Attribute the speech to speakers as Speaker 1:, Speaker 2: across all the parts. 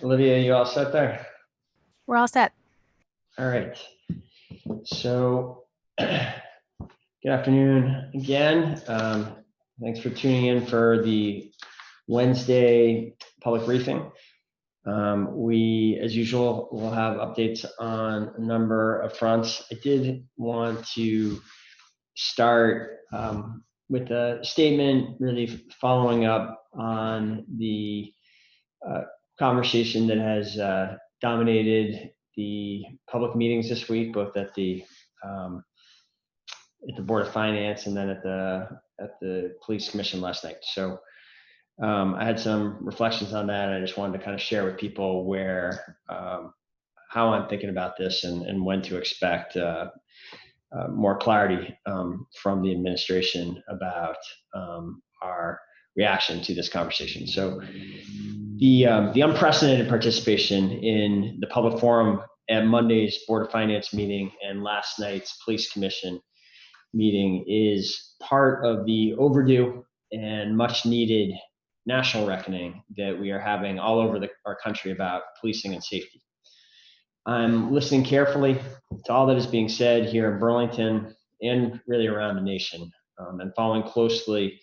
Speaker 1: Olivia, you all set there?
Speaker 2: We're all set.
Speaker 1: All right. So, good afternoon again. Thanks for tuning in for the Wednesday public briefing. We, as usual, will have updates on a number of fronts. I did want to start with a statement really following up on the conversation that has dominated the public meetings this week, both at the Board of Finance and then at the Police Commission last night. So I had some reflections on that. I just wanted to kind of share with people where how I'm thinking about this and when to expect more clarity from the administration about our reaction to this conversation. So the unprecedented participation in the public forum at Monday's Board of Finance meeting and last night's Police Commission meeting is part of the overdue and much needed national reckoning that we are having all over our country about policing and safety. I'm listening carefully to all that is being said here in Burlington and really around the nation, and following closely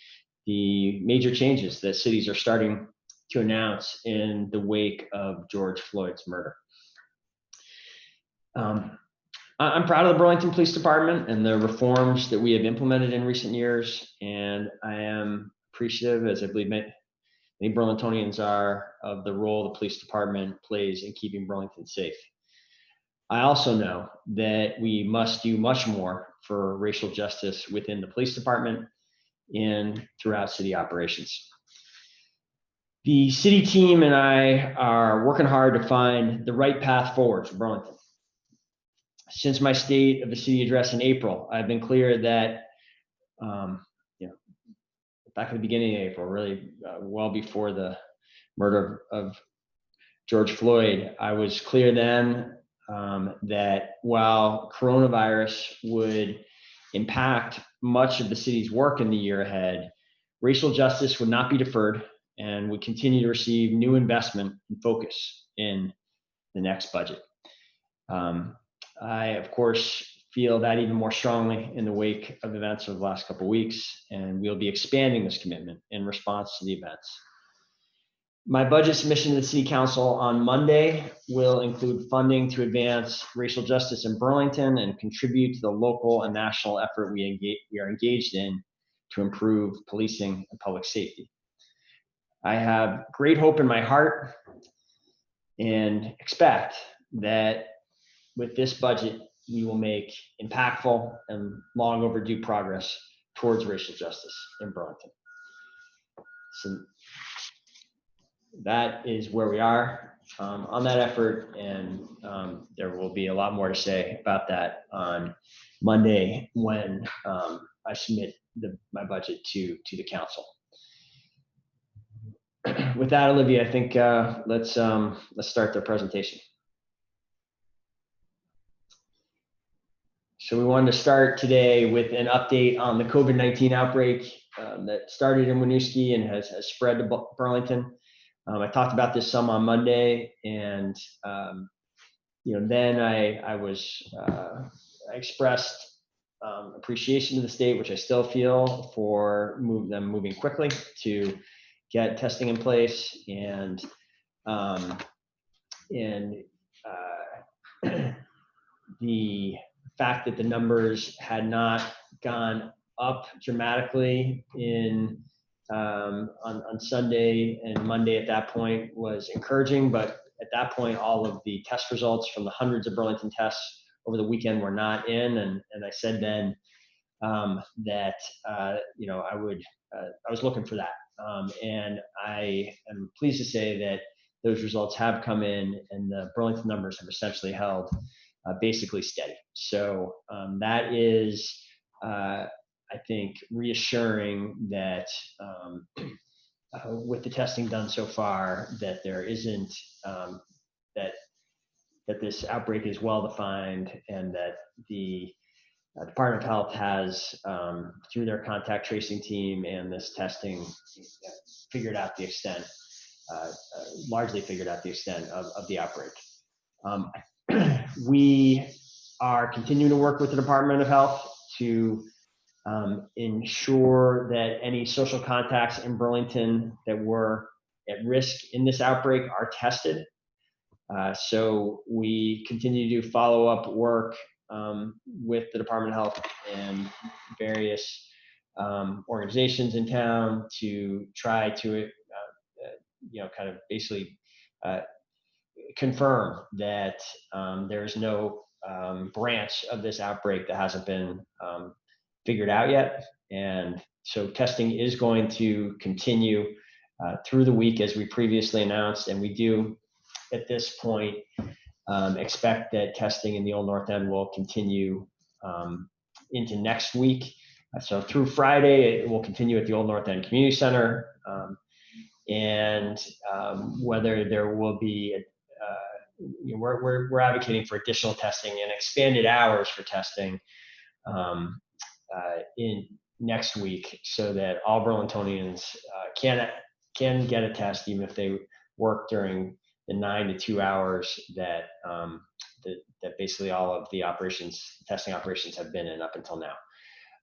Speaker 1: the major changes that cities are starting to announce in the wake of George Floyd's murder. I'm proud of the Burlington Police Department and the reforms that we have implemented in recent years, and I am appreciative, as I believe many Burlingtonians are, of the role the police department plays in keeping Burlington safe. I also know that we must do much more for racial justice within the police department and throughout city operations. The city team and I are working hard to find the right path forward for Burlington. Since my State of the City address in April, I've been clear that, back at the beginning of April, really well before the murder of George Floyd, I was clear then that while coronavirus would impact much of the city's work in the year ahead, racial justice would not be deferred and would continue to receive new investment and focus in the next budget. I, of course, feel that even more strongly in the wake of events of the last couple of weeks, and we'll be expanding this commitment in response to the events. My budget submission to the City Council on Monday will include funding to advance racial justice in Burlington and contribute to the local and national effort we are engaged in to improve policing and public safety. I have great hope in my heart and expect that with this budget, we will make impactful and long overdue progress towards racial justice in Burlington. So that is where we are on that effort, and there will be a lot more to say about that on Monday when I submit my budget to the council. With that, Olivia, I think let's start the presentation. So we wanted to start today with an update on the COVID-19 outbreak that started in Winooski and has spread to Burlington. I talked about this some on Monday, and then I expressed appreciation to the state, which I still feel, for them moving quickly to get testing in place, and the fact that the numbers had not gone up dramatically on Sunday and Monday at that point was encouraging, but at that point, all of the test results from the hundreds of Burlington tests over the weekend were not in, and I said then that I was looking for that, and I am pleased to say that those results have come in, and the Burlington numbers have essentially held basically steady. So that is, I think, reassuring that with the testing done so far, that there isn't that this outbreak is well defined, and that the Department of Health has, through their contact tracing team and this testing, figured out the extent largely figured out the extent of the outbreak. We are continuing to work with the Department of Health to ensure that any social contacts in Burlington that were at risk in this outbreak are tested. So we continue to follow up work with the Department of Health and various organizations in town to try to, kind of basically confirm that there is no branch of this outbreak that hasn't been figured out yet. And so testing is going to continue through the week as we previously announced, and we do at this point expect that testing in the Old North End will continue into next week. So through Friday, it will continue at the Old North End Community Center, and whether there will be, we're advocating for additional testing and expanded hours for testing in next week, so that all Burlingtonians can get a test, even if they work during the 9 to 2 hours that basically all of the testing operations have been in up until now.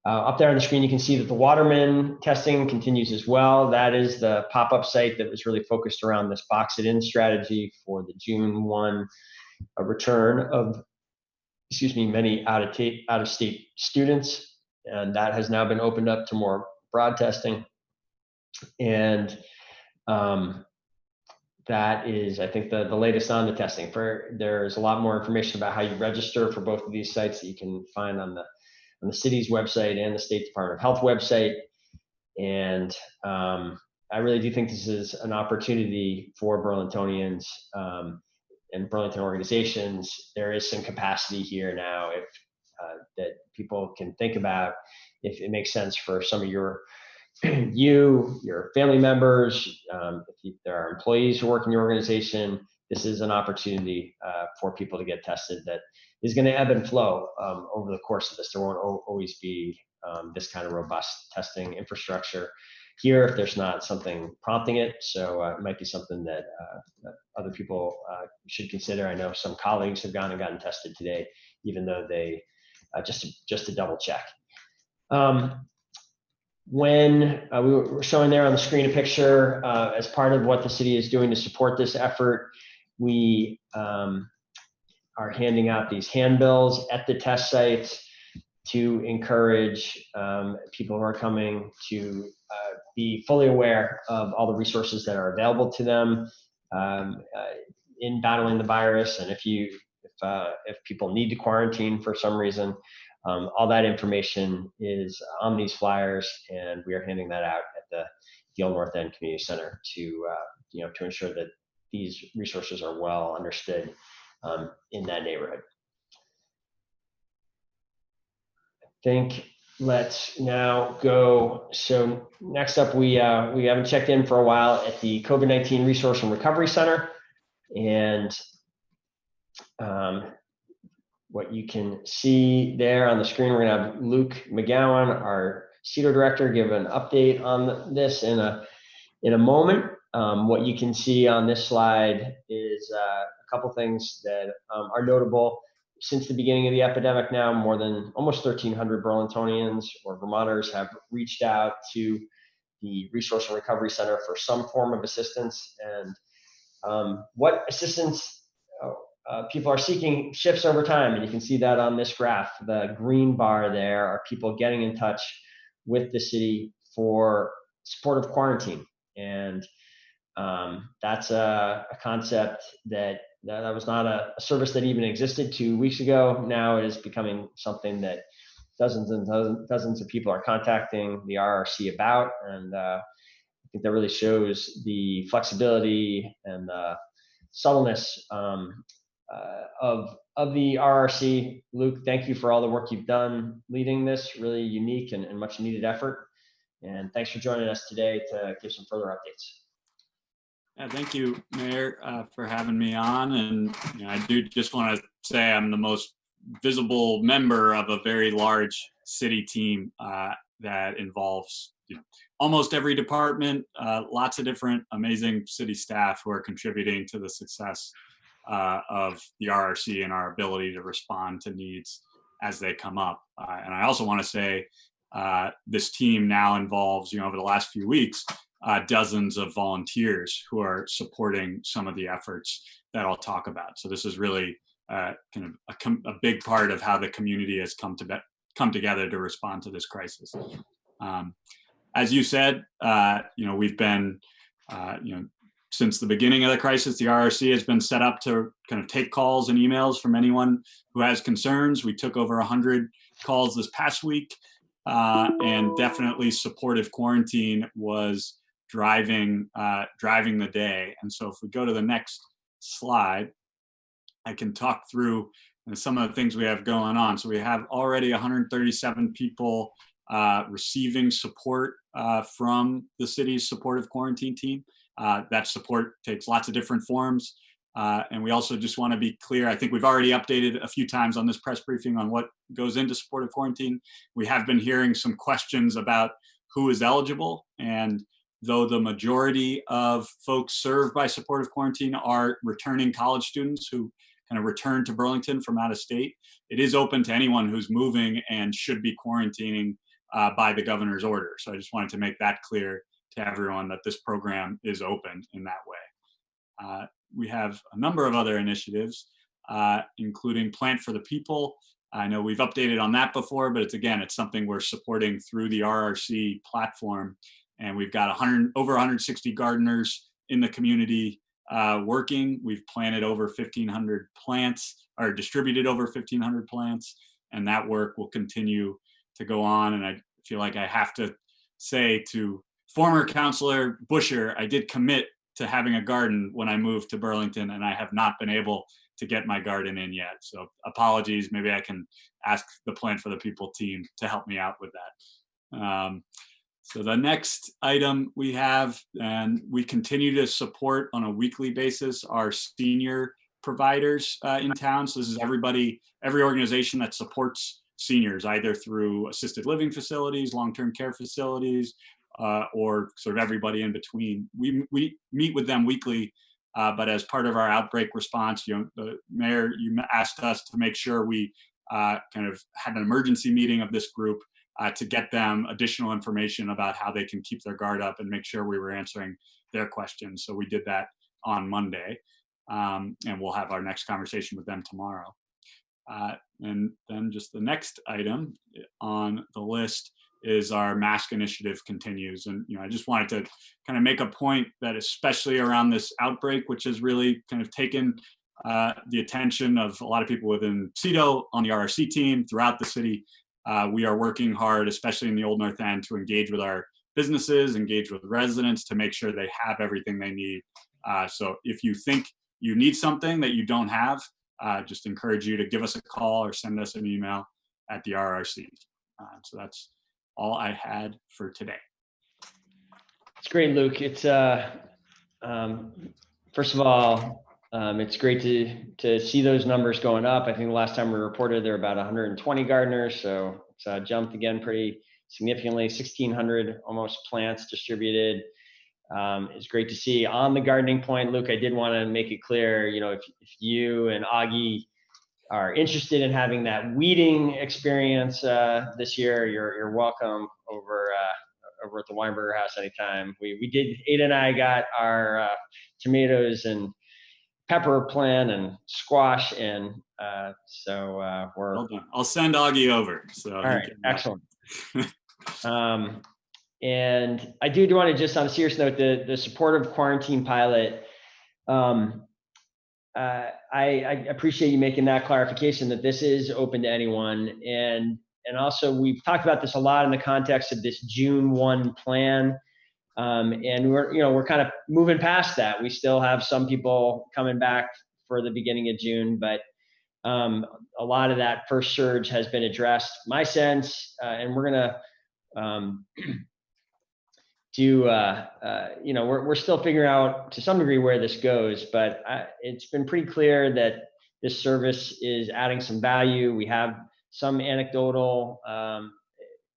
Speaker 1: Up there on the screen, you can see that the Waterman testing continues as well. That is the pop-up site that was really focused around this box it in strategy for the June 1 return of, many out-of-state students. And that has now been opened up to more broad testing. And that is, I think, the latest on the testing. There's a lot more information about how you register for both of these sites that you can find on the city's website and the State Department of Health website. And I really do think this is an opportunity for Burlingtonians and Burlington organizations. There is some capacity here now that people can think about if it makes sense for some of your family members, if there are employees who work in your organization. This is an opportunity for people to get tested that is going to ebb and flow over the course of this. There won't always be this kind of robust testing infrastructure here if there's not something prompting it. So it might be something that other people should consider. I know some colleagues have gone and gotten tested today, even though they just to double check. When we were showing there on the screen a picture as part of what the city is doing to support this effort, we are handing out these handbills at the test sites to encourage people who are coming to be fully aware of all the resources that are available to them in battling the virus. And if people need to quarantine for some reason, all that information is on these flyers, and we are handing that out at the Old North End Community Center to ensure that these resources are well understood in that neighborhood. I think let's now go. So next up, we haven't checked in for a while at the COVID-19 Resource and Recovery Center, and what you can see there on the screen, we're going to have Luke McGowan, our CEDAR director, give an update on this in a moment. What you can see on this slide is a couple things that are notable. Since the beginning of the epidemic now, more than almost 1,300 Burlingtonians or Vermonters have reached out to the Resource and Recovery Center for some form of assistance. And what assistance people are seeking shifts over time, and you can see that on this graph. The green bar there are people getting in touch with the city for supportive quarantine, and that's a concept that was not a service that even existed 2 weeks ago. Now it is becoming something that dozens and dozens of people are contacting the RRC about, and I think that really shows the flexibility and the subtleness of the RRC. Luke, thank you for all the work you've done leading this really unique and much needed effort. And thanks for joining us today to give some further updates.
Speaker 2: Yeah, thank you, Mayor, for having me on. And I do just want to say I'm the most visible member of a very large city team that involves almost every department, lots of different amazing city staff who are contributing to the success of the RRC and our ability to respond to needs as they come up. And I also want to say this team now involves, over the last few weeks, dozens of volunteers who are supporting some of the efforts that I'll talk about. So this is really kind of a big part of how the community has come together to respond to this crisis. As you said, we've been, since the beginning of the crisis, the RRC has been set up to kind of take calls and emails from anyone who has concerns. We took over 100 calls this past week, and definitely supportive quarantine was driving the day. And so if we go to the next slide, I can talk through some of the things we have going on. So we have already 137 people receiving support from the city's supportive quarantine team. That support takes lots of different forms. And we also just want to be clear, I think we've already updated a few times on this press briefing on what goes into supportive quarantine. We have been hearing some questions about who is eligible. And though the majority of folks served by supportive quarantine are returning college students who kind of return to Burlington from out of state, it is open to anyone who's moving and should be quarantining by the governor's order. So I just wanted to make that clear to everyone that this program is open in that way. We have a number of other initiatives, including Plant for the People. I know we've updated on that before, but it's something we're supporting through the RRC platform. And we've got over 160 gardeners in the community working. We've planted over 1,500 plants, or distributed over 1,500 plants, and that work will continue to go on. And I feel like I have to say to former Councilor Busher, I did commit to having a garden when I moved to Burlington, and I have not been able to get my garden in yet. So apologies, maybe I can ask the Plant for the People team to help me out with that. So the next item we have, and we continue to support on a weekly basis, our senior providers in town. So this is every organization that supports seniors, either through assisted living facilities, long-term care facilities, or sort of everybody in between. We meet with them weekly, but as part of our outbreak response, the mayor, you asked us to make sure we kind of had an emergency meeting of this group to get them additional information about how they can keep their guard up and make sure we were answering their questions. So we did that on Monday, and we'll have our next conversation with them tomorrow. And then just the next item on the list is our mask initiative continues. And I just wanted to kind of make a point that especially around this outbreak, which has really kind of taken the attention of a lot of people within CEDO, on the RRC team, throughout the city, we are working hard, especially in the Old North End, to engage with our businesses, engage with residents to make sure they have everything they need. So if you think you need something that you don't have, just encourage you to give us a call or send us an email at the RRC. So that's all I had for today.
Speaker 1: It's great, Luke. It's first of all, it's great to see those numbers going up. I think the last time we reported there were about 120 gardeners, so it's jumped again pretty significantly. 1,600 almost plants distributed. It's great to see. On the gardening point, Luke, I did want to make it clear, if you and Augie are interested in having that weeding experience this year, you're welcome over at the Weinberger house anytime. We did, Ada and I got our tomatoes and pepper plant and squash in, so we're.
Speaker 2: Well done. I'll send Augie over. So
Speaker 1: all right, excellent. And I do want to just on a serious note, the supportive quarantine pilot. I appreciate you making that clarification that this is open to anyone, and also we've talked about this a lot in the context of this June 1 plan, and we're kind of moving past that. We still have some people coming back for the beginning of June, but a lot of that first surge has been addressed. My sense, and we're gonna we're still figuring out to some degree where this goes, but it's been pretty clear that this service is adding some value. We have some anecdotal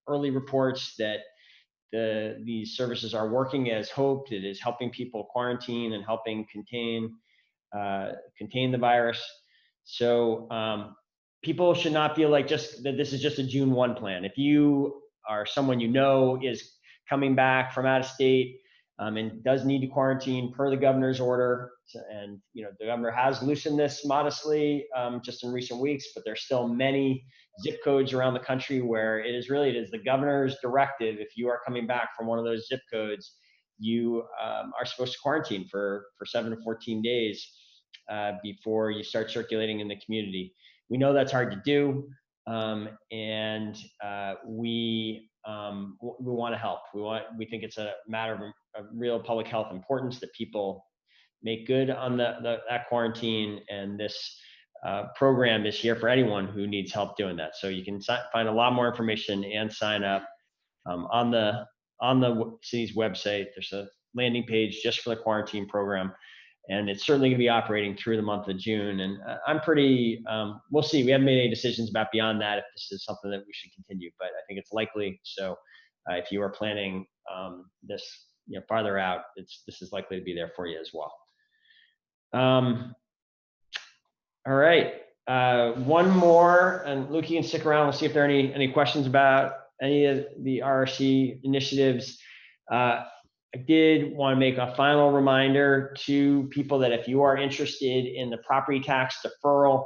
Speaker 1: early reports that these services are working as hoped. It is helping people quarantine and helping contain the virus. So people should not feel like just that this is just a June 1 plan. If you are someone is coming back from out of state and does need to quarantine per the governor's order, and the governor has loosened this modestly just in recent weeks, but there's still many zip codes around the country where it is the governor's directive. If you are coming back from one of those zip codes, you are supposed to quarantine for 7 to 14 days before you start circulating in the community. We know that's hard to do, and we want to help. We think it's a matter of real public health importance that people make good on that quarantine, and this program is here for anyone who needs help doing that. So you can find a lot more information and sign up on the city's website. There's a landing page just for the quarantine program, and it's certainly going to be operating through the month of June. And I'm pretty, we'll see. We haven't made any decisions about beyond that if this is something that we should continue, but I think it's likely. So if you are planning this farther out, this is likely to be there for you as well. All right, one more, and Luke, you can stick around. We'll see if there are any questions about any of the RRC initiatives. I did want to make a final reminder to people that if you are interested in the property tax deferral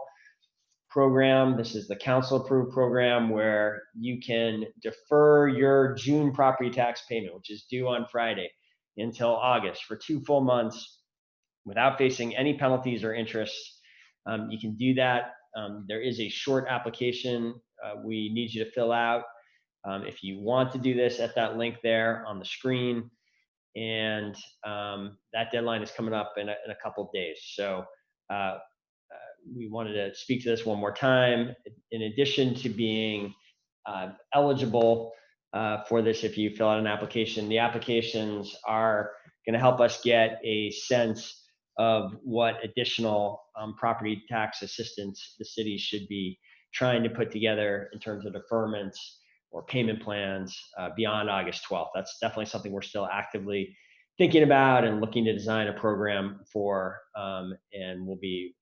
Speaker 1: program, this is the council approved program where you can defer your June property tax payment, which is due on Friday, until August for 2 full months without facing any penalties or interest. You can do that. There is a short application we need you to fill out if you want to do this at that link there on the screen. And that deadline is coming up in a couple of days. So we wanted to speak to this one more time. In addition to being eligible for this, if you fill out an application, the applications are going to help us get a sense of what additional property tax assistance the city should be trying to put together in terms of deferments or payment plans beyond August 12th. That's definitely something we're still actively thinking about and looking to design a program for, and we'll be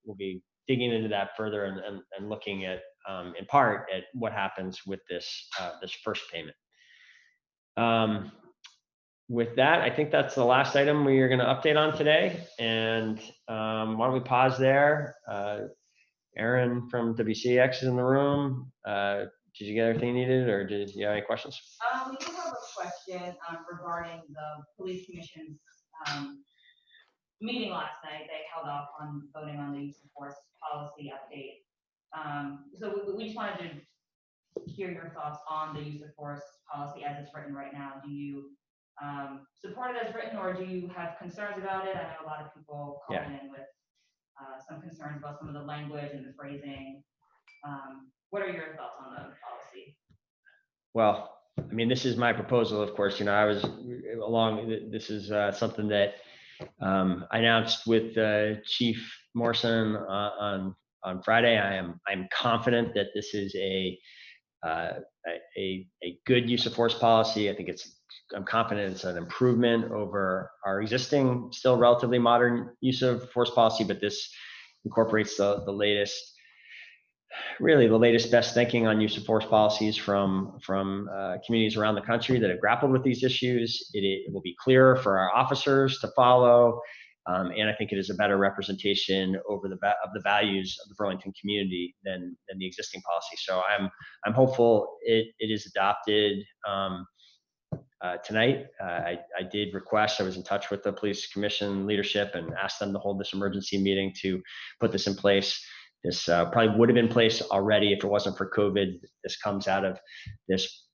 Speaker 1: digging into that further and looking at, in part, at what happens with this first payment. With that, I think that's the last item we are going to update on today. And why don't we pause there? Aaron from WCX is in the room. Did you get everything you needed, or did you have any questions?
Speaker 3: We do have a question regarding the police commission's meeting last night. They held off on voting on the use of force policy update. So we just wanted to hear your thoughts on the use of force policy as it's written right now. Do you support it as written, or do you have concerns about it? I know a lot of people calling in with some concerns about some of the language and the phrasing. What are your thoughts on the policy?
Speaker 1: Well, I mean, this is my proposal, of course. I was this is something that I announced with Chief Morrison on Friday. I'm confident that this is a good use of force policy. I'm confident it's an improvement over our existing, still relatively modern use of force policy, but this incorporates the latest best thinking on use of force policies from communities around the country that have grappled with these issues. It will be clearer for our officers to follow, and I think it is a better representation of the values of the Burlington community than the existing policy. So I'm hopeful it is adopted tonight. I did request. I was in touch with the police commission leadership and asked them to hold this emergency meeting to put this in place. This probably would have been in place already if it wasn't for COVID. This comes out of this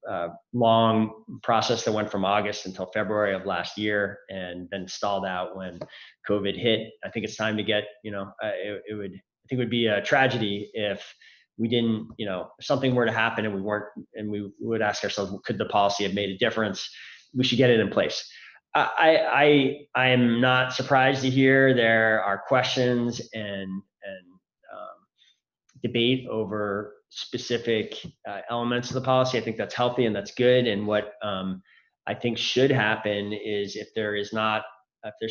Speaker 1: long process that went from August until February of last year and then stalled out when COVID hit. I think it's time to get, I think it would be a tragedy if we didn't, if something were to happen and we would ask ourselves, could the policy have made a difference? We should get it in place. I am not surprised to hear there are questions and debate over specific elements of the policy. I think that's healthy and that's good. And what I think should happen is if there's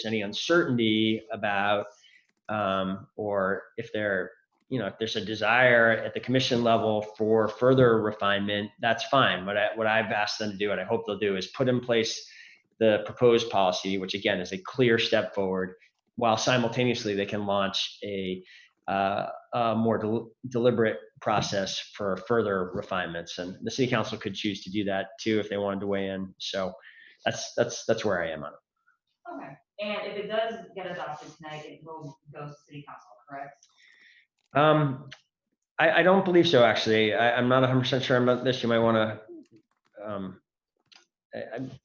Speaker 1: any uncertainty about, or if there's a desire at the commission level for further refinement, that's fine. What I've asked them to do, and I hope they'll do, is put in place the proposed policy, which again is a clear step forward, while simultaneously they can launch a more deliberate process for further refinements. And the city council could choose to do that too if they wanted to weigh in. So that's where I am on it.
Speaker 3: Okay. And if it does get adopted tonight, it will go to city council, correct?
Speaker 1: I don't believe so, actually. I'm not 100% sure about this. You might want to.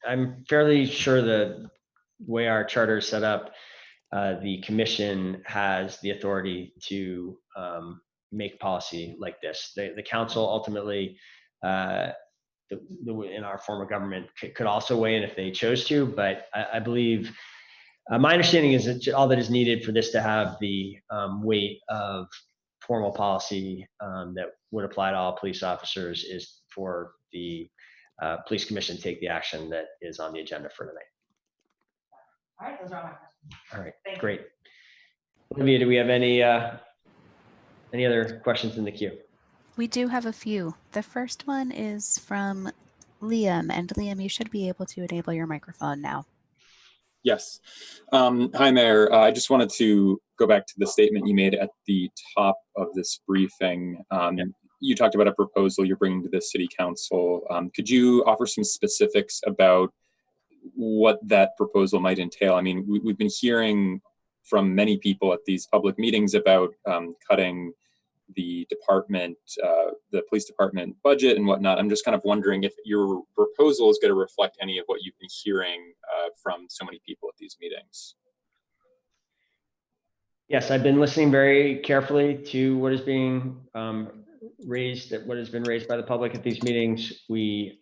Speaker 1: I'm fairly sure the way our charter is set up, the commission has the authority to make policy like this. The council ultimately, in our form of government, could also weigh in if they chose to. But I believe my understanding is that all that is needed for this to have the weight of formal policy that would apply to all police officers is for the police commission to take the action that is on the agenda for tonight.
Speaker 3: All right, those are all my questions.
Speaker 1: All right,
Speaker 3: Thank you.
Speaker 1: great. Olivia, do we have any other questions in the queue?
Speaker 4: We do have a few. The first one is from Liam, and Liam, you should be able to enable your microphone now.
Speaker 5: Yes. Hi, Mayor. I just wanted to go back to the statement you made at the top of this briefing. You talked about a proposal you're bringing to the city council. Could you offer some specifics about what that proposal might entail? I mean, we've been hearing from many people at these public meetings about cutting the department, the police department budget and whatnot. I'm just kind of wondering if your proposal is going to reflect any of what you've been hearing from so many people at these meetings.
Speaker 1: Yes, I've been listening very carefully to what is being raised, what has been raised by the public at these meetings. We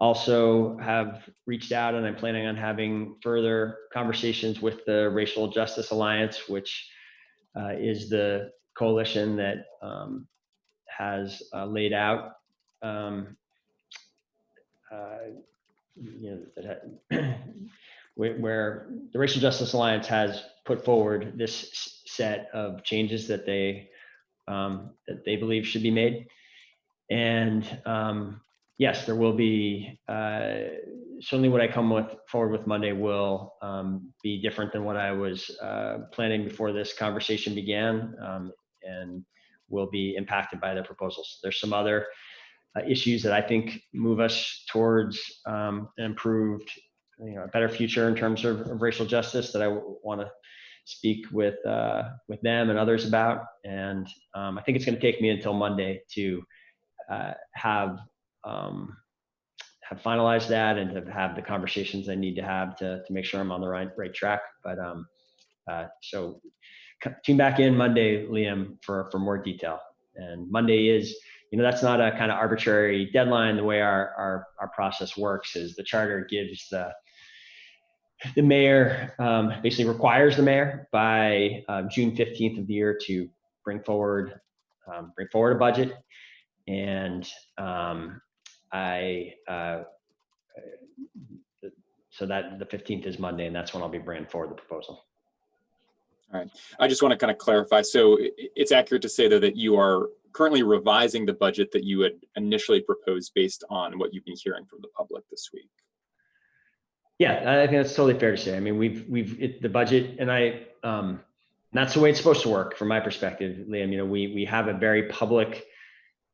Speaker 1: also have reached out, and I'm planning on having further conversations with the Racial Justice Alliance, which is the coalition that has laid out where the Racial Justice Alliance has put forward this set of changes that they believe should be made. And yes, there will be certainly what I come forward with Monday will be different than what I was planning before this conversation began, and will be impacted by the proposals. There's some other issues that I think move us towards an improved, a better future in terms of racial justice that I want to speak with them and others about. And I think it's going to take me until Monday to have finalized that and to have the conversations I need to have to make sure I'm on the right track. But so tune back in Monday, Liam, for more detail. And Monday is, that's not a kind of arbitrary deadline. The way our process works is the charter gives the mayor, basically requires the mayor by June 15th of the year to bring forward a budget. And so that the 15th is Monday, and that's when I'll be bringing forward the proposal.
Speaker 5: All right. I just want to kind of clarify. So it's accurate to say, though, that you are currently revising the budget that you had initially proposed based on what you've been hearing from the public this week.
Speaker 1: Yeah, I think that's totally fair to say. I mean, the budget, and that's the way it's supposed to work from my perspective, Liam. We have a very public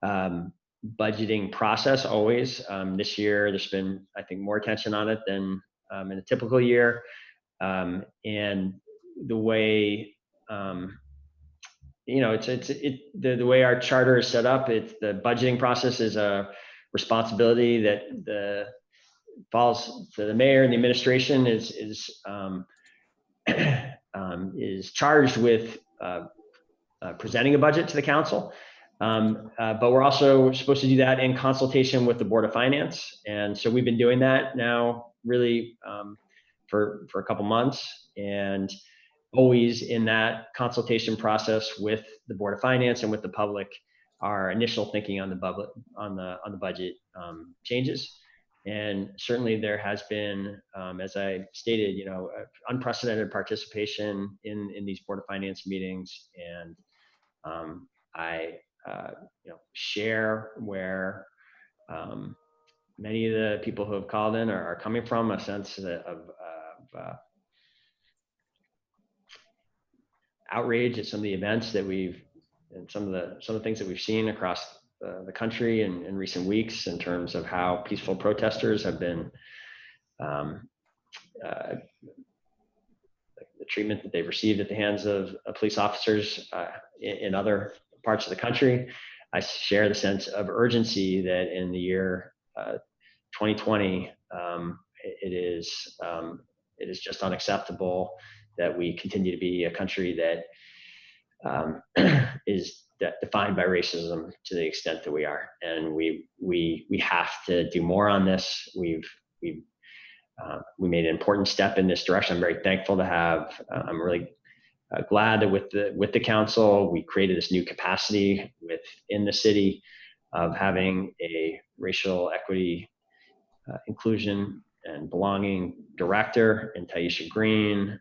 Speaker 1: budgeting process always. This year, there's been, I think, more attention on it than in a typical year. And the way, the way our charter is set up, the budgeting process is a responsibility that falls to the mayor, and the administration is charged with presenting a budget to the council. But we're also supposed to do that in consultation with the Board of Finance. And so we've been doing that now really for a couple months, and always in that consultation process with the Board of Finance and with the public, our initial thinking on the budget changes. And certainly there has been, as I stated, unprecedented participation in these Board of Finance meetings. And I share where many of the people who have called in are coming from, a sense of outrage at some of the events that and some of the things that we've seen across the country in recent weeks, in terms of how peaceful protesters have been, the treatment that they've received at the hands of police officers in other parts of the country. I share the sense of urgency that in the year 2020, it is just unacceptable that we continue to be a country that is defined by racism to the extent that we are, and we have to do more on this. We made an important step in this direction. I'm very thankful to have. I'm really glad that with the council, we created this new capacity within the city of having a racial equity, inclusion, and belonging director in Taisha Green.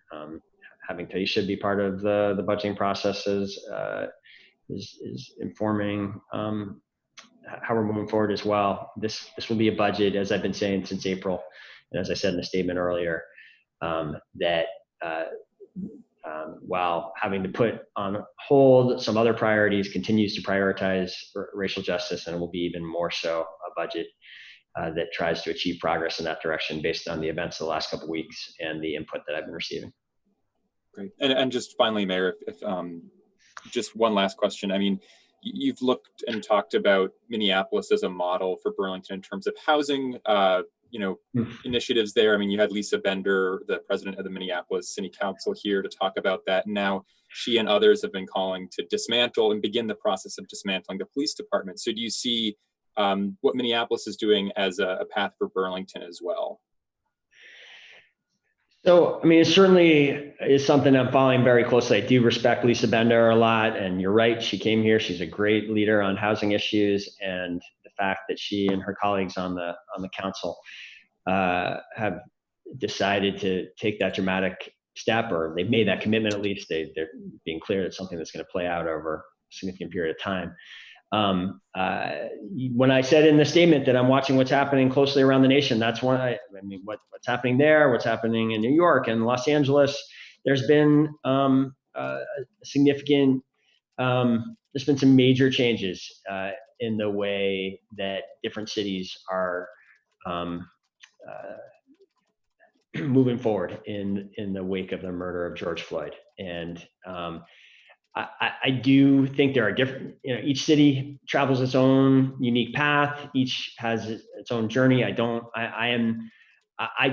Speaker 1: Having Taisha be part of the budgeting processes is informing how we're moving forward as well. This will be a budget, as I've been saying since April, and as I said in the statement earlier, that while having to put on hold some other priorities, continues to prioritize racial justice, and it will be even more so a budget that tries to achieve progress in that direction based on the events of the last couple of weeks and the input that I've been receiving.
Speaker 5: Great. And just finally, Mayor, if just one last question. I mean, you've looked and talked about Minneapolis as a model for Burlington in terms of housing, initiatives there. I mean, you had Lisa Bender, the president of the Minneapolis City Council, here to talk about that. And now she and others have been calling to dismantle and begin the process of dismantling the police department. So do you see what Minneapolis is doing as a path for Burlington as well?
Speaker 1: So, I mean, it certainly is something I'm following very closely. I do respect Lisa Bender a lot, and you're right, she came here. She's a great leader on housing issues, and the fact that she and her colleagues on the council have decided to take that dramatic step, or they've made that commitment at least. They're being clear that something that's going to play out over a significant period of time. When I said in the statement that I'm watching what's happening closely around the nation, that's when what's happening there, what's happening in New York and Los Angeles, there's been significant, there's been some major changes in the way that different cities are moving forward in the wake of the murder of George Floyd. And I do think there are different, each city travels its own unique path. Each has its own journey. I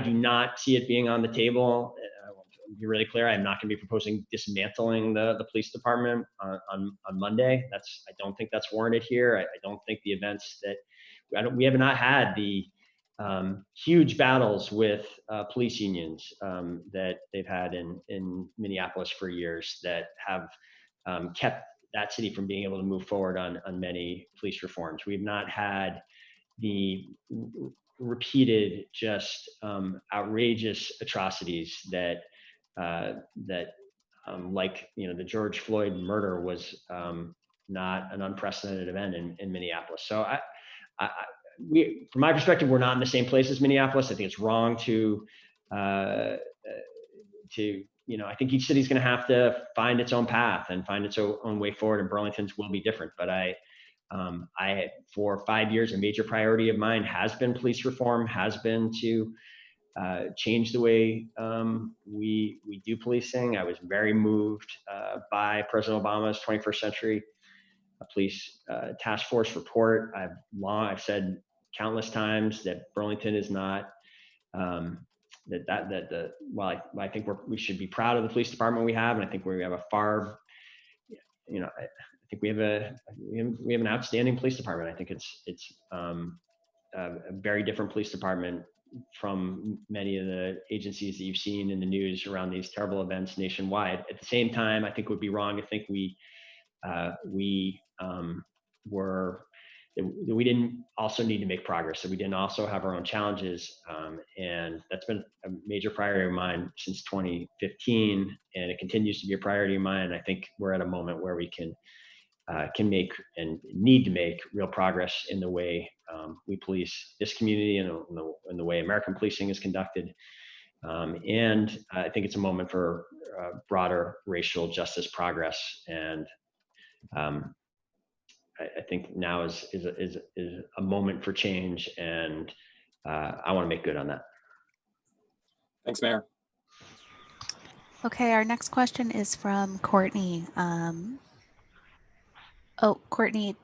Speaker 1: do not see it being on the table. I'll be really clear. I'm not going to be proposing dismantling the police department on Monday. I don't think that's warranted here. I don't think the events that we have not had the huge battles with police unions that they've had in Minneapolis for years that have kept that city from being able to move forward on many police reforms. We've not had the repeated, just outrageous atrocities that like the George Floyd murder was not an unprecedented event in Minneapolis. So from my perspective, we're not in the same place as Minneapolis. I think it's wrong I think each city's going to have to find its own path and find its own way forward, and Burlington's will be different. But for 5 years, a major priority of mine has been police reform, has been to change the way we do policing. I was very moved by President Obama's 21st Century Police Task Force report. I've said countless times that Burlington is not I think we should be proud of the police department we have, and I think we have I think we have an outstanding police department. I think it's a very different police department from many of the agencies that you've seen in the news around these terrible events nationwide. At the same time, I think it would be wrong to think we we didn't also need to make progress, that we didn't also have our own challenges. And that's been a major priority of mine since 2015, and it continues to be a priority of mine. I think we're at a moment where we can make and need to make real progress in the way we police this community and in the way American policing is conducted. And I think it's a moment for broader racial justice progress. And I think now is a moment for change, and I want to make good on that.
Speaker 5: Thanks, Mayor.
Speaker 4: Okay, our next question is from Courtney. Courtney,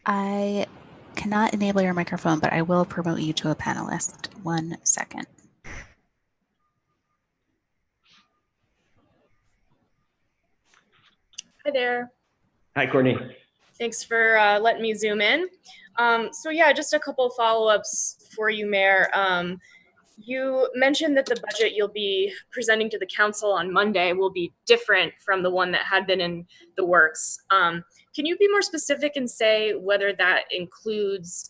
Speaker 4: I cannot enable your microphone, but I will promote you to a panelist. 1 second.
Speaker 6: Hi there.
Speaker 1: Hi, Courtney.
Speaker 6: Thanks for letting me zoom in. So yeah, just a couple follow-ups for you, Mayor. You mentioned that the budget you'll be presenting to the council on Monday will be different from the one that had been in the works. Can you be more specific and say whether that includes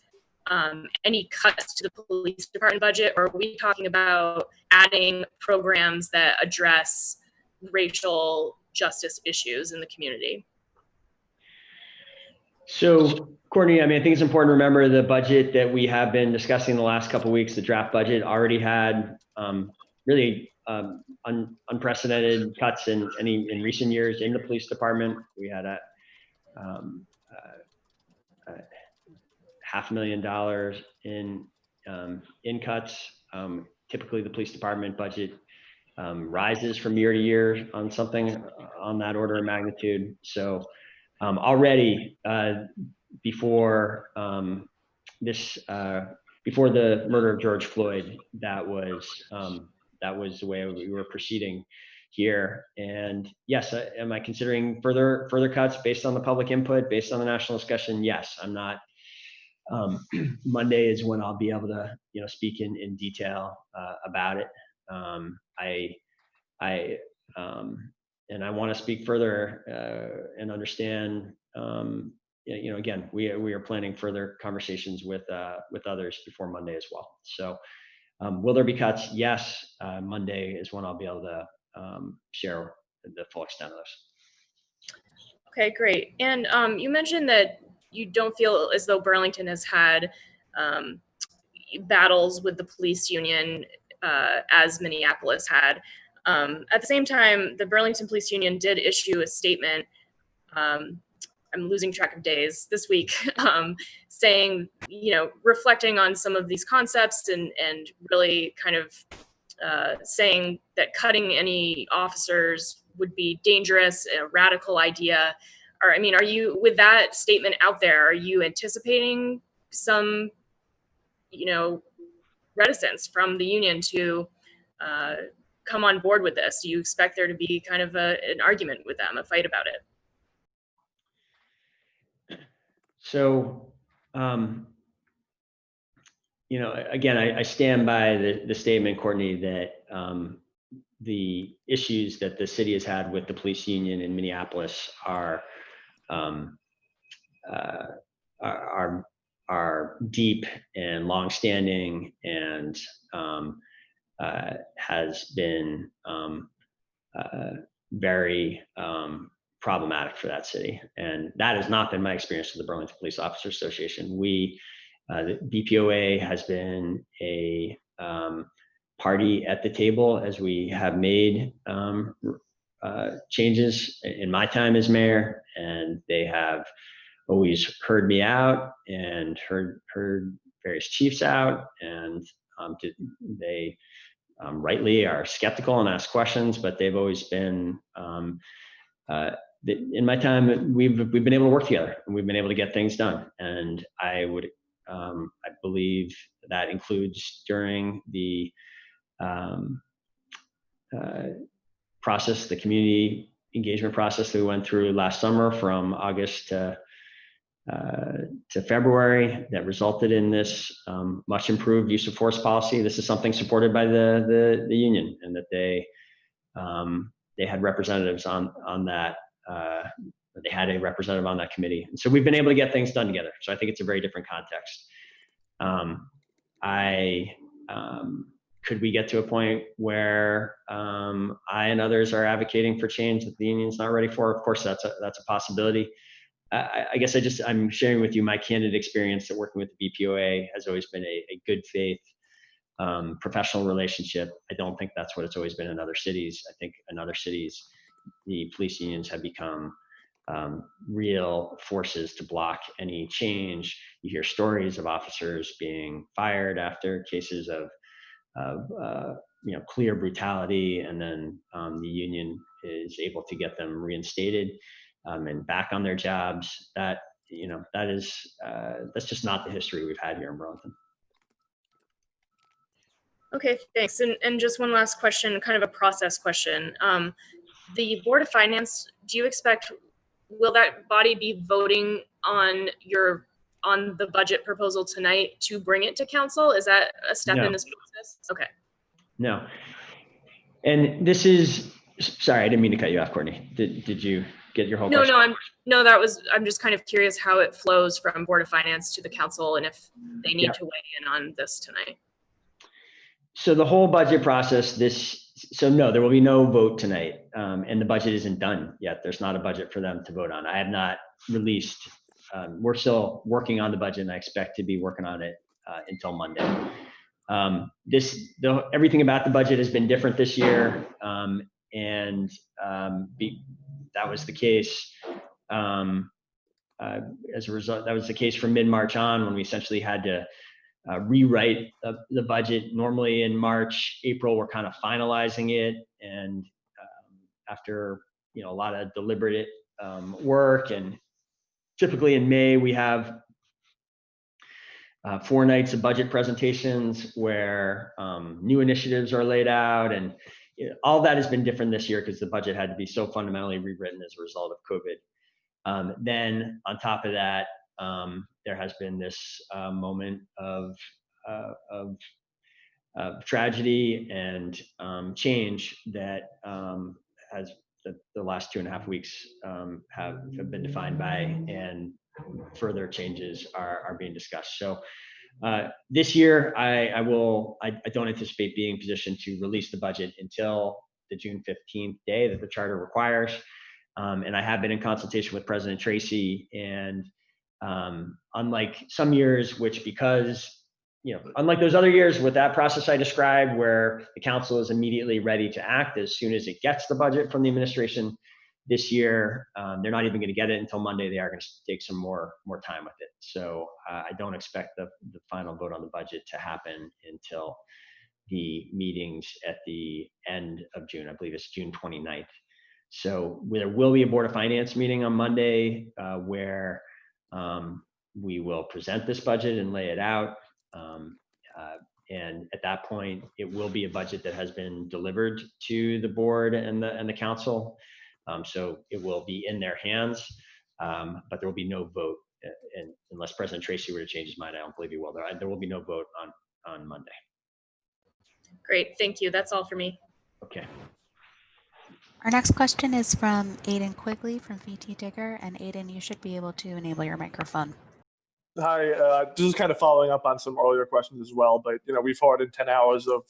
Speaker 6: any cuts to the police department budget, or are we talking about adding programs that address racial justice issues in the community?
Speaker 1: So, Courtney, I mean, I think it's important to remember the budget that we have been discussing the last couple of weeks. The draft budget already had really unprecedented cuts in recent years in the police department. We had a $500,000 in cuts. Typically, the police department budget rises from year to year on something on that order of magnitude. So. Already before before the murder of George Floyd, that was the way we were proceeding here. And yes, am I considering further cuts based on the public input, based on the national discussion? Yes, I'm not. Monday is when I'll be able to speak in detail about it. And I want to speak further and understand. Again, we are planning further conversations with others before Monday as well. So, will there be cuts? Yes. Monday is when I'll be able to share the full extent of this.
Speaker 6: Okay, great. And you mentioned that you don't feel as though Burlington has had battles with the police union as Minneapolis had. At the same time, the Burlington Police Union did issue a statement, I'm losing track of days, this week, saying, reflecting on some of these concepts and really kind of saying that cutting any officers would be dangerous, a radical idea. Or, I mean, are you, with that statement out there, are you anticipating some, reticence from the union to come on board with this? Do you expect there to be kind of an argument with them, a fight about it?
Speaker 1: So, again, I stand by the statement, Courtney, that the issues that the city has had with the police union in Minneapolis are deep and longstanding, and has been very problematic for that city. And that has not been my experience with the Burlington Police Officers Association. The BPOA has been a party at the table as we have made changes in my time as mayor, and they have always heard me out and heard various chiefs out, and they rightly are skeptical and ask questions, but they've always been, in my time, we've been able to work together and we've been able to get things done. And I believe that includes during the process, the community engagement process that we went through last summer from August to February, that resulted in this much improved use of force policy. This is something supported by the union, and that they had representatives on that they had a representative on that committee. And so we've been able to get things done together. So I think it's a very different context. Could we get to a point where I and others are advocating for change that the union's not ready for? Of course, that's a possibility. I guess I'm sharing with you my candid experience that working with the BPOA has always been a good faith professional relationship. I don't think that's what it's always been in other cities. I think in other cities, the police unions have become real forces to block any change. You hear stories of officers being fired after cases of clear brutality, and then the union is able to get them reinstated and back on their jobs. That's just not the history we've had here in Burlington.
Speaker 6: Okay, thanks. And just one last question, kind of a process question. The Board of Finance, do you expect, will that body be voting on the budget proposal tonight to bring it to council? Is that a step in this process? Okay.
Speaker 1: No. And this is, sorry, I didn't mean to cut you off, Courtney. Did you get your whole question?
Speaker 6: I'm just kind of curious how it flows from Board of Finance to the council and if they need to weigh in on this tonight.
Speaker 1: So the whole budget process, no, there will be no vote tonight. And the budget isn't done yet. There's not a budget for them to vote on. I have not released, we're still working on the budget, and I expect to be working on it until Monday. Everything about the budget has been different this year. That was the case as a result. That was the case from mid-March on, when we essentially had to rewrite the budget. Normally in March, April, we're kind of finalizing it. And after a lot of deliberate work, and typically in May, we have 4 nights of budget presentations where new initiatives are laid out. And all that has been different this year because the budget had to be so fundamentally rewritten as a result of COVID. Then on top of that, there has been this moment of tragedy and change that has the last 2.5 weeks have been defined by, and further changes are being discussed. So this year, I don't anticipate being in position to release the budget until the June 15th day that the charter requires. And I have been in consultation with President Tracy, and unlike some years, unlike those other years with that process I described, where the council is immediately ready to act as soon as it gets the budget from the administration, this year, they're not even going to get it until Monday. They are going to take some more time with it. So I don't expect the final vote on the budget to happen until the meetings at the end of June. I believe it's June 29th. So there will be a Board of Finance meeting on Monday where we will present this budget and lay it out. And at that point, it will be a budget that has been delivered to the board and the council. So it will be in their hands, but there will be no vote. And unless President Tracy were to change his mind, I don't believe he will. There will be no vote on Monday.
Speaker 6: Great, thank you. That's all for me.
Speaker 1: Okay.
Speaker 4: Our next question is from Aiden Quigley from VT Digger. And Aiden, you should be able to enable your microphone.
Speaker 7: Hi, this is kind of following up on some earlier questions as well, but we've forwarded 10 hours of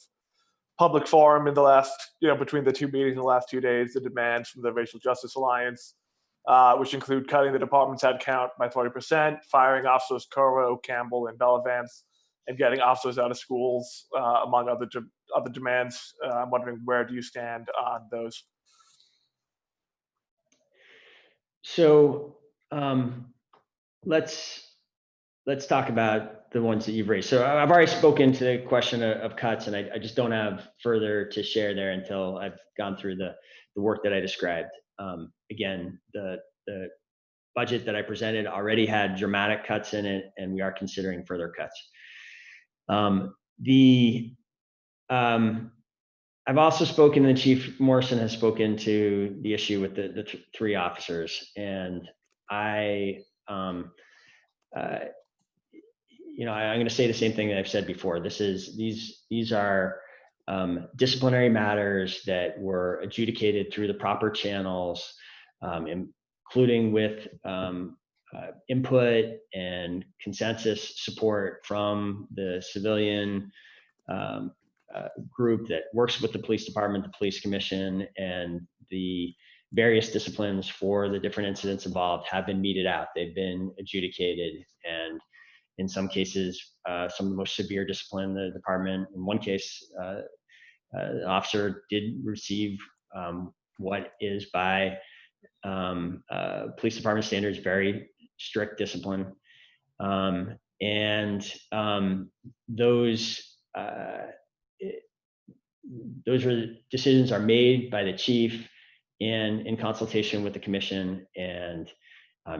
Speaker 7: public forum in the last, between the 2 meetings in the last 2 days, the demands from the Racial Justice Alliance, which include cutting the department's head count by 40%, firing officers Coro, Campbell, and Bellavance, and getting officers out of schools, among other demands. I'm wondering, where do you stand on those?
Speaker 1: So let's talk about the ones that you've raised. So I've already spoken to the question of cuts, and I just don't have further to share there until I've gone through the work that I described. Again, the budget that I presented already had dramatic cuts in it, and we are considering further cuts. I've also spoken, and Chief Morrison has spoken to the issue with the 3 officers, and I'm going to say the same thing that I've said before. These are disciplinary matters that were adjudicated through the proper channels, and including with input and consensus support from the civilian group that works with the police department, the police commission, and the various disciplines for the different incidents involved have been meted out. They've been adjudicated, and in some cases, some of the most severe discipline in the department. In one case, the officer did receive what is by police department standards very strict discipline, and those decisions are made by the chief and in consultation with the commission. And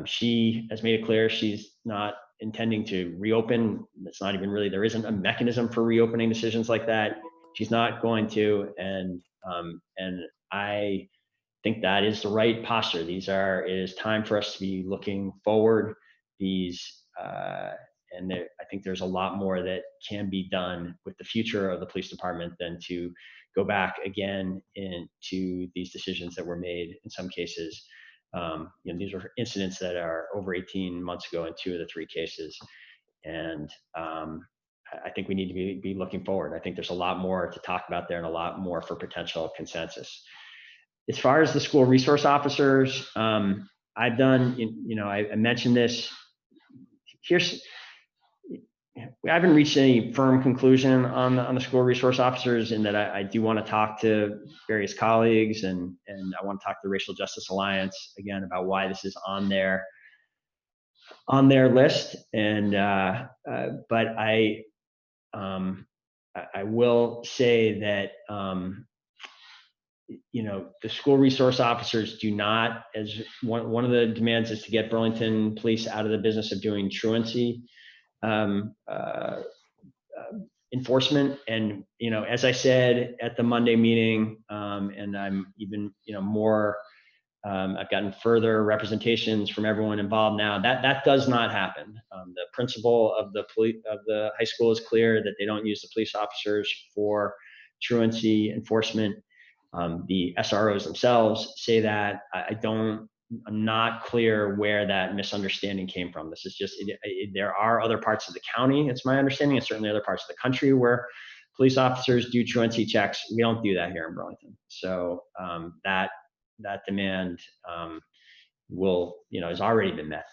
Speaker 1: she has made it clear she's not intending to reopen. It's not even really, there isn't a mechanism for reopening decisions like that. She's not going to, and I think that is the right posture. It is time for us to be looking forward. I think there's a lot more that can be done with the future of the police department than to go back again into these decisions that were made in some cases. These are incidents that are over 18 months ago in 2 of the 3 cases. And I think we need to be looking forward. I think there's a lot more to talk about there and a lot more for potential consensus. As far as the school resource officers, I've done, I mentioned this. I haven't reached any firm conclusion on the school resource officers, in that I do want to talk to various colleagues, and I want to talk to the Racial Justice Alliance again about why this is on their list. And but I will say that the school resource officers do not, as one of the demands is to get Burlington Police out of the business of doing truancy enforcement. And as I said at the Monday meeting, and I'm even more, I've gotten further representations from everyone involved now, that does not happen. The principal of the high school is clear that they don't use the police officers for truancy enforcement. The SROs themselves say that. I'm not clear where that misunderstanding came from. This is just, there are other parts of the county, it's my understanding, and certainly other parts of the country where police officers do truancy checks. We don't do that here in Burlington. So that demand has already been met.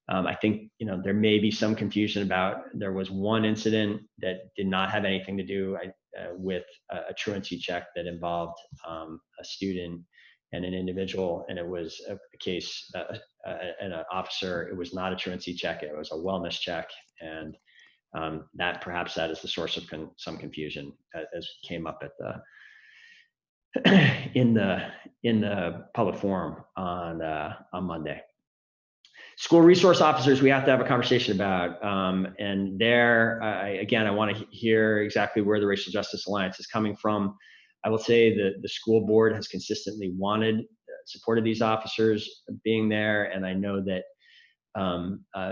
Speaker 1: I think, there may be some confusion about, there was one incident that did not have anything to do with a truancy check that involved a student and an individual, and it was a case and an officer. It was not a truancy check, it was a wellness check. And perhaps that is the source of some confusion, as came up at in the public forum on Monday. School resource officers, we have to have a conversation about, and there, again, I want to hear exactly where the Racial Justice Alliance is coming from. I will say that the school board has consistently supported these officers being there, and I know that I've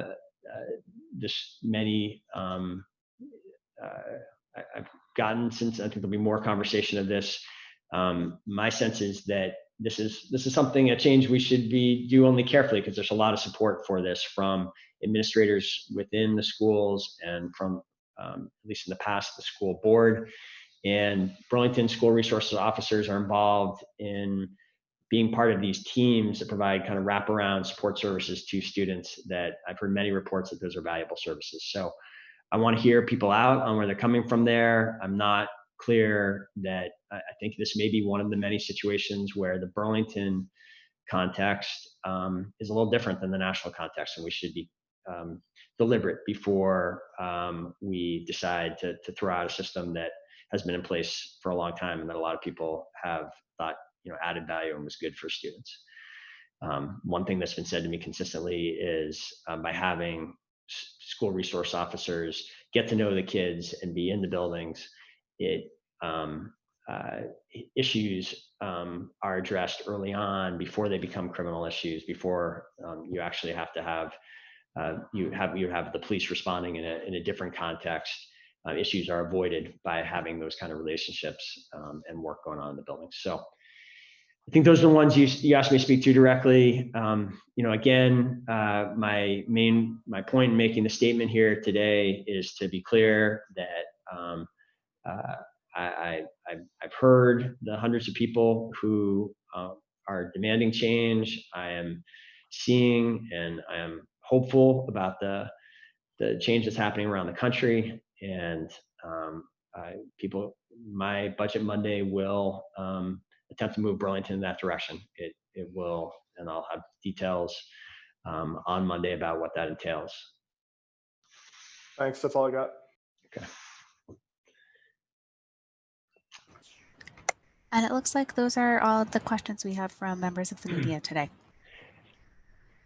Speaker 1: gotten, since I think there'll be more conversation of this. My sense is that this is something, a change we should do only carefully, because there's a lot of support for this from administrators within the schools and from, at least in the past, the school board. And Burlington school resources officers are involved in being part of these teams that provide kind of wraparound support services to students, that I've heard many reports that those are valuable services. So I want to hear people out on where they're coming from there. I'm not clear that I think this may be one of the many situations where the Burlington context is a little different than the national context, and we should be deliberate before we decide to throw out a system that has been in place for a long time and that a lot of people have thought added value and was good for students. One thing that's been said to me consistently is by having school resource officers get to know the kids and be in the buildings, issues are addressed early on before they become criminal issues, before you actually have to have you have the police responding in a different context. Issues are avoided by having those kind of relationships and work going on in the building. So I think those are the ones you asked me to speak to directly. Again, my point in making the statement here today is to be clear that I've heard the hundreds of people who are demanding change. I am seeing and I am hopeful about the change that's happening around the country. And my Budget Monday will attempt to move Burlington in that direction. It will, and I'll have details on Monday about what that entails.
Speaker 7: Thanks. That's all I got.
Speaker 1: Okay.
Speaker 4: And it looks like those are all the questions we have from members of the media today.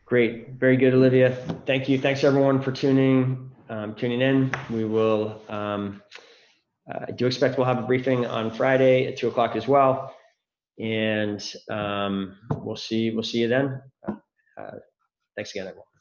Speaker 1: Great. Very good, Olivia. Thank you. Thanks everyone for tuning in. We will, I do expect we'll have a briefing on Friday at 2:00 as well. And we'll see you then. Thanks again, everyone.